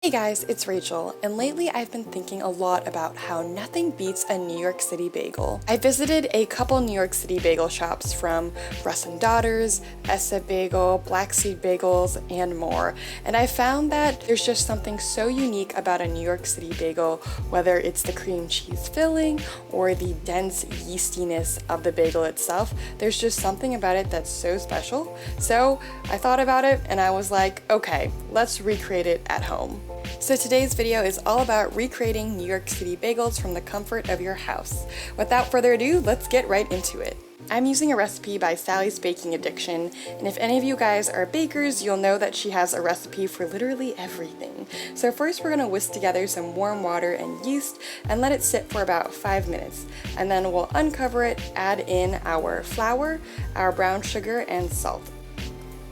Hey guys, it's Rachel, and lately I've been thinking a lot about how nothing beats a New York City bagel. I visited a couple New York City bagel shops from Russ & Daughters, Essa Bagel, Black Seed Bagels, and more, and I found that there's just something so unique about a New York City bagel, whether it's the cream cheese filling or the dense yeastiness of the bagel itself. There's just something about it that's so special. So I thought about it and I was like, okay, let's recreate it at home. So today's video is all about recreating New York City bagels from the comfort of your house. Without further ado, let's get right into it. I'm using a recipe by Sally's Baking Addiction, and if any of you guys are bakers, you'll know that she has a recipe for literally everything. So first we're going to whisk together some warm water and yeast and let it sit for about 5 minutes. And then we'll uncover it, add in our flour, our brown sugar, and salt.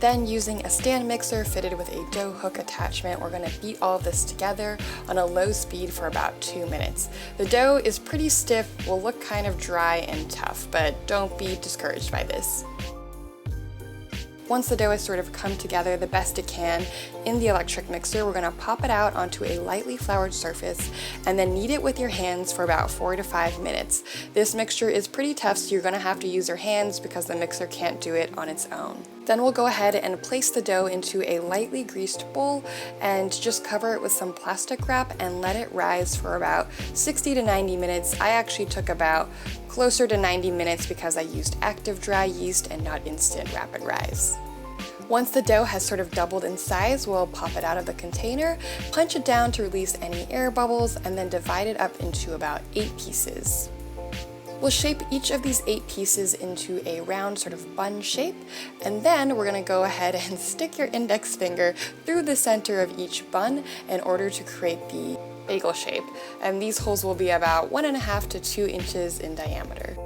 Then, using a stand mixer fitted with a dough hook attachment, we're going to beat all of this together on a low speed for about 2 minutes. The dough is pretty stiff, will look kind of dry and tough, but don't be discouraged by this. Once the dough has sort of come together the best it can in the electric mixer, we're going to pop it out onto a lightly floured surface and then knead it with your hands for about 4 to 5 minutes. This mixture is pretty tough, so you're going to have to use your hands because the mixer can't do it on its own. Then we'll go ahead and place the dough into a lightly greased bowl and just cover it with some plastic wrap and let it rise for about 60 to 90 minutes. I actually took about closer to 90 minutes because I used active dry yeast and not instant rapid rise. Once the dough has sort of doubled in size, we'll pop it out of the container, punch it down to release any air bubbles, and then divide it up into about 8 pieces. We'll shape each of these 8 pieces into a round sort of bun shape, and then we're going to go ahead and stick your index finger through the center of each bun in order to create the bagel shape. And these holes will be about 1.5 to 2 inches in diameter.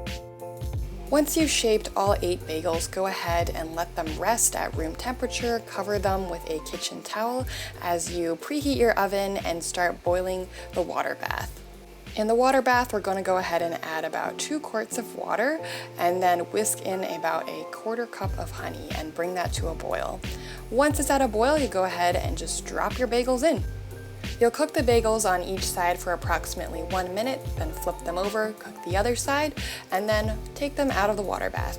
Once you've shaped all 8 bagels, go ahead and let them rest at room temperature. Cover them with a kitchen towel as you preheat your oven and start boiling the water bath. In the water bath, we're going to go ahead and add about 2 quarts of water and then whisk in about a 1/4 cup of honey and bring that to a boil. Once it's at a boil, you go ahead and just drop your bagels in. You'll cook the bagels on each side for approximately 1 minute, then flip them over, cook the other side, and then take them out of the water bath.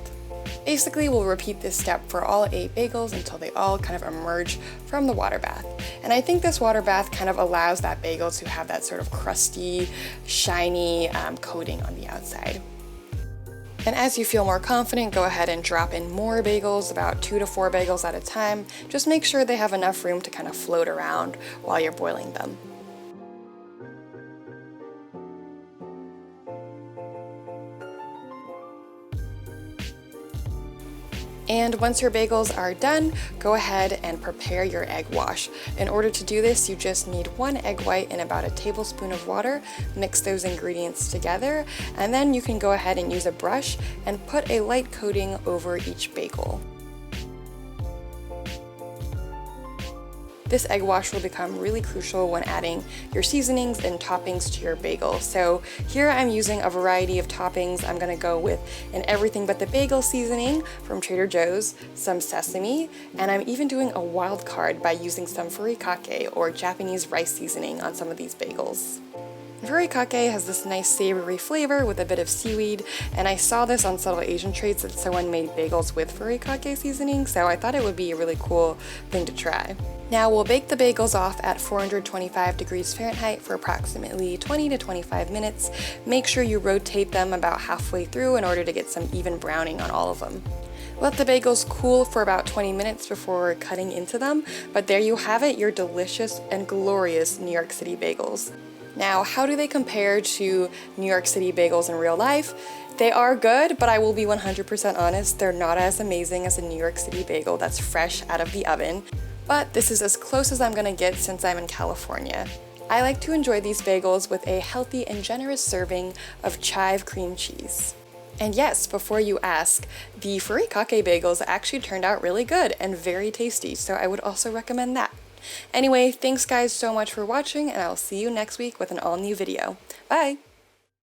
Basically, we'll repeat this step for all 8 bagels until they all kind of emerge from the water bath. And I think this water bath kind of allows that bagel to have that sort of crusty, shiny coating on the outside. And as you feel more confident, go ahead and drop in more bagels, about 2 to 4 bagels at a time. Just make sure they have enough room to kind of float around while you're boiling them. And once your bagels are done, go ahead and prepare your egg wash. In order to do this, you just need 1 egg white and about a tablespoon of water. Mix those ingredients together, and then you can go ahead and use a brush and put a light coating over each bagel. This egg wash will become really crucial when adding your seasonings and toppings to your bagel. So here I'm using a variety of toppings. I'm going to go with an everything but the bagel seasoning from Trader Joe's, some sesame, and I'm even doing a wild card by using some Furikake or Japanese rice seasoning on some of these bagels. Furikake has this nice savory flavor with a bit of seaweed, and I saw this on Subtle Asian Treats that someone made bagels with Furikake seasoning, so I thought it would be a really cool thing to try. Now we'll bake the bagels off at 425 degrees Fahrenheit for approximately 20 to 25 minutes. Make sure you rotate them about halfway through in order to get some even browning on all of them. Let the bagels cool for about 20 minutes before cutting into them, but there you have it, your delicious and glorious New York City bagels. Now, how do they compare to New York City bagels in real life? They are good, but I will be 100% honest, they're not as amazing as a New York City bagel that's fresh out of the oven. But this is as close as I'm gonna get since I'm in California. I like to enjoy these bagels with a healthy and generous serving of chive cream cheese. And yes, before you ask, the Furikake bagels actually turned out really good and very tasty, so I would also recommend that. Anyway, thanks guys so much for watching, and I'll see you next week with an all-new video. Bye!